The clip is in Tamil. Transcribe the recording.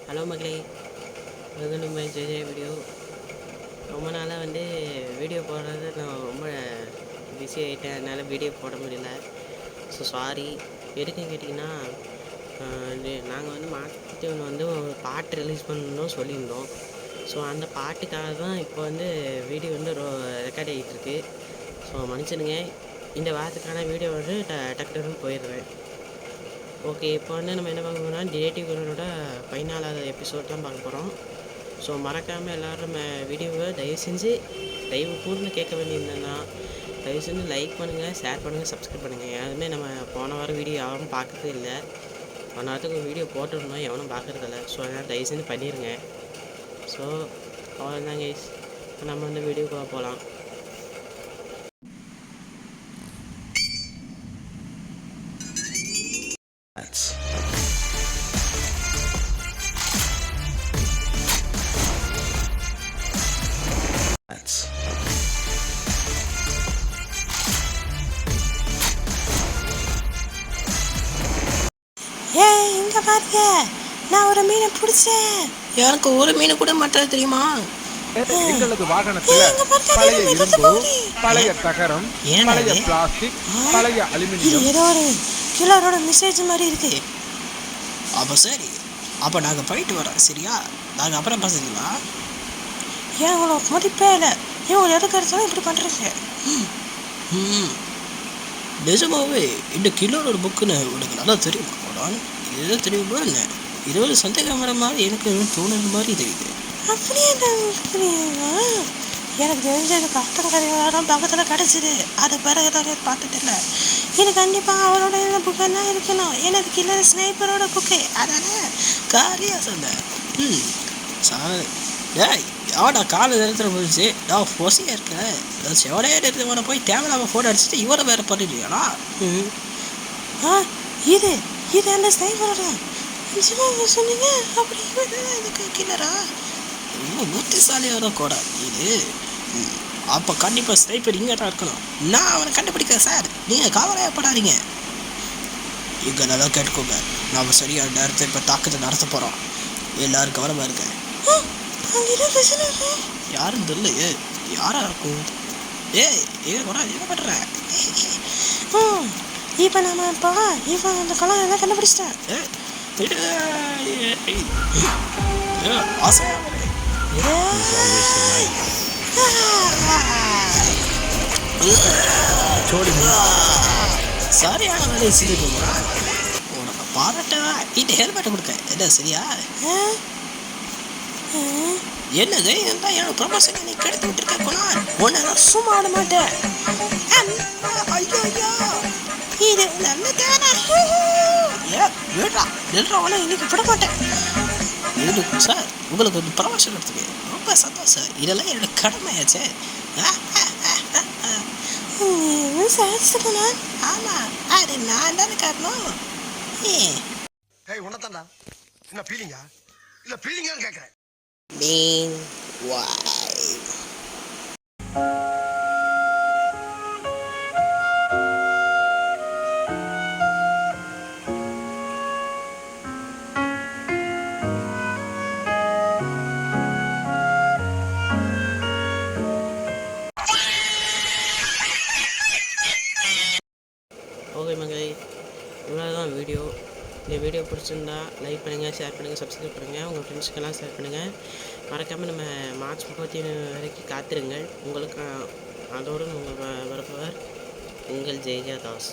ஹலோ மக்களே, welcome to my JJ video. ரொம்ப நாளாக வீடியோ போடுறது நான் ரொம்ப பிஸி ஆகிட்டேன், அதனால் வீடியோ போட முடியல. So sorry. எதுக்குன்னு கேட்டிங்கன்னா, நாங்கள் மாற்றி ஒரு பாட்டு ரிலீஸ் பண்ணணும் சொல்லியிருந்தோம். ஸோ அந்த பாட்டுக்காக தான் இப்போ வீடியோ ரெக்கார்ட் ஆகிட்டுருக்கு. ஸோ மன்னிச்சிடுங்க, இந்த வாரத்துக்கான வீடியோ டக்குன்னு போயிடுறேன். ஓகே, இப்போ நம்ம என்ன பார்க்க போகிறோம்னா, டிடெக்டிவ் கரோனோட 14வது எபிசோட் தான் பார்க்க போகிறோம். ஸோ மறக்காமல் எல்லோரும் வீடியோவை தயவு கூர்ந்து கேட்க வேண்டியிருந்தேன்னா தயவு செஞ்சு லைக் பண்ணுங்கள், ஷேர் பண்ணுங்கள், சப்ஸ்கிரைப் பண்ணுங்கள். யாருமே நம்ம போன வாரம் வீடியோ யாரும் பார்க்கறதே இல்லை. போன வாரத்துக்கு ஒரு வீடியோ போட்டுருந்தோம், எவனும் பார்க்குறதில்ல. ஸோ அதனால் தயவு செஞ்சு பண்ணிடுங்க. ஸோ அவ்வளோதான் கைஸ், நம்ம வீடியோக்குள்ளே போகலாம். இங்க பாருங்க, நான் ஒரு மீனை பிடிச்சேன். எனக்கு ஒரு மீன் கூட மாட்டாது தெரியுமா? எங்களது வாகனத்துல பழைய இரும்பு, பழைய தகரம், பழைய பிளாஸ்டிக், பழைய அலுமினியம், ஏதோ ஒரு கிலரோட மெசேஜ் மாதிரி இருக்கு. அப்போ சரி, அப்போ நாங்கள் போயிட்டு வரோம். சரியா? நாங்கள் அப்புறம் பேசுறீங்களா? ஏன் உங்களுக்கு மதிப்பே இல்லை? இவங்க எதுக்கு எடுத்தாலும் இப்படி பண்ணுறீங்க? நிஜமாவே இந்த கிலோட புக்குன்னு உனக்கு நல்லா தெரியுமா? ஏதோ தெரியுமா? என்ன இது ஒரு சந்தேகம் வர மாதிரி எனக்கு தோணுது மாதிரி தெரியுது. அப்படியே எனக்கு தெரிஞ்சது கஷ்டம் கதைகளாம் பக்கத்தில் கிடச்சிது. அது பிறகு தான் பார்த்துட்டு இல்லை. இது கண்டிப்பாக அவரோட புக்கெல்லாம் இருக்கணும். எனக்கு கில்லர் ஸ்னைப்பரோட புக்கு. அதானே காரியாக சொன்னேன். டேய், எவடா காலை நேரத்தில் போயிடுச்சு? நான் பொசியாக இருக்கேன். செவனே எடுத்து போய் தேவையில்லாமல் ஃபோட்டோ அடிச்சுட்டு இவரை வேறு பண்ணிடுவீங்களா? இது அந்த ஸ்னைப்பரோட நிஜமாக சொன்னீங்க? அப்படி இதுக்கு கில்லரா? ரொம்ப புத்திசாலியோட கூட இது. அப்போ கண்டிப்பாக ஸ்னைப்பர் இங்கே தான் இருக்கணும். நான் அவனை கண்டுபிடிக்கிறேன் சார், நீங்கள் கவலையப்படாதீங்க. இங்கே நல்லா கேட்டுக்கோங்க, நாம் சரியான நேரத்தை இப்போ தாக்கத்தை நடத்த போகிறோம். எல்லோரும் கவனமாக இருக்கேன். யாரும் தெரியலையே, யாரா இருக்கும்? என்ன பண்ணுற? இப்போ நம்ம இப்போ அந்த கலாம் எல்லாம் கண்டுபிடிச்சிட்டேன். சரியான வேலையை செஞ்சுக்கோங்க. உனக்கு பாராட்ட இந்த ஹெல்மெட்டை கொடுக்க என்ன சரியா? என்னது இருந்தால் என்னோட ப்ரொமோஷனை நீ கெடுத்து விட்டுருக்க போனா உன்னை நான் சும்மா ஆட மாட்டேன். ஐயோ, இது நல்ல தேவை. நில்றவனா இன்னைக்கு விட மாட்டேன். சார், உங்களுக்கு ஒரு ப்ரமோஷன் எடுத்துக்கு ரொம்ப சந்தோஷம். இதெல்லாம் என்னோட கடமையாச்சே. ஆமாம், அது நான் தானே காரணம். உன்னதாண்டா என்ன பீலிங்கா இல்லை பீலிங்கான்னு கேட்குறேன். ஓகே மங்கை, இவ்வளோதான் வீடியோ. இந்த வீடியோ பிடிச்சிருந்தா லைக் பண்ணுங்கள், ஷேர் பண்ணுங்கள், சப்ஸ்கிரைப் பண்ணுங்கள், உங்கள் ஃப்ரெண்ட்ஸுக்கெல்லாம் ஷேர் பண்ணுங்கள். மறக்காமல் நம்ம மார்ச் 31 வரைக்கும் காத்திருங்கள். உங்களுக்கு அதோடு உங்கள் வரப்பவர் உங்கள் ஜெய்ஜா தாஸ்.